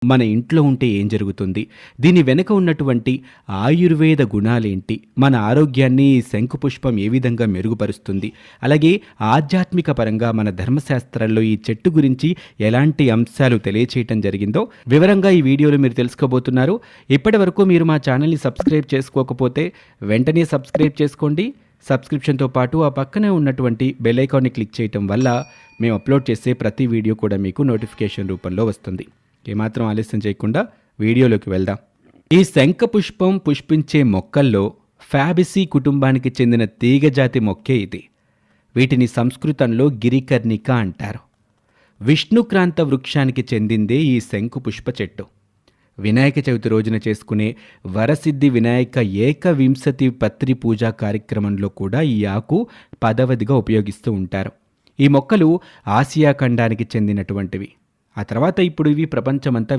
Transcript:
మన ఇంట్లో ఉంటే ఏం జరుగుతుంది? దీని వెనక ఉన్నటువంటి ఆయుర్వేద గుణాలేంటి? మన ఆరోగ్యాన్ని ఈ శంకుపుష్పం ఏ విధంగా మెరుగుపరుస్తుంది? అలాగే ఆధ్యాత్మిక పరంగా మన ధర్మశాస్త్రాల్లో ఈ చెట్టు గురించి ఎలాంటి అంశాలు తెలియచేయటం జరిగిందో వివరంగా ఈ వీడియోలో మీరు తెలుసుకోబోతున్నారు. ఇప్పటివరకు మీరు మా ఛానల్‌ని సబ్స్క్రైబ్ చేసుకోకపోతే వెంటనే సబ్స్క్రైబ్ చేసుకోండి. సబ్స్క్రిప్షన్‌తో పాటు ఆ పక్కనే ఉన్నటువంటి బెల్ ఐకాన్‌ని క్లిక్ చేయటం వల్ల మేము అప్లోడ్ చేసే ప్రతి వీడియో కూడా మీకు నోటిఫికేషన్ రూపంలో వస్తుంది. ఏమాత్రం ఆలస్యం చేయకుండా వీడియోలోకి వెళ్దాం. ఈ శంఖ పుష్పం పుష్పించే మొక్కల్లో ఫ్యాబిసీ కుటుంబానికి చెందిన తీగజాతి మొక్కే ఇది. వీటిని సంస్కృతంలో గిరికర్ణిక అంటారు. విష్ణుక్రాంత వృక్షానికి చెందిందే ఈ శంకు పుష్ప చెట్టు. వినాయక చవితి రోజున చేసుకునే వరసిద్ధి వినాయక ఏకవింశతి పత్రి పూజా కార్యక్రమంలో కూడా ఈ ఆకు పదవదిగా ఉపయోగిస్తూ ఉంటారు. ఈ మొక్కలు ఆసియా ఖండానికి చెందినటువంటివి. ఆ తర్వాత ఇప్పుడు ఇవి ప్రపంచమంతా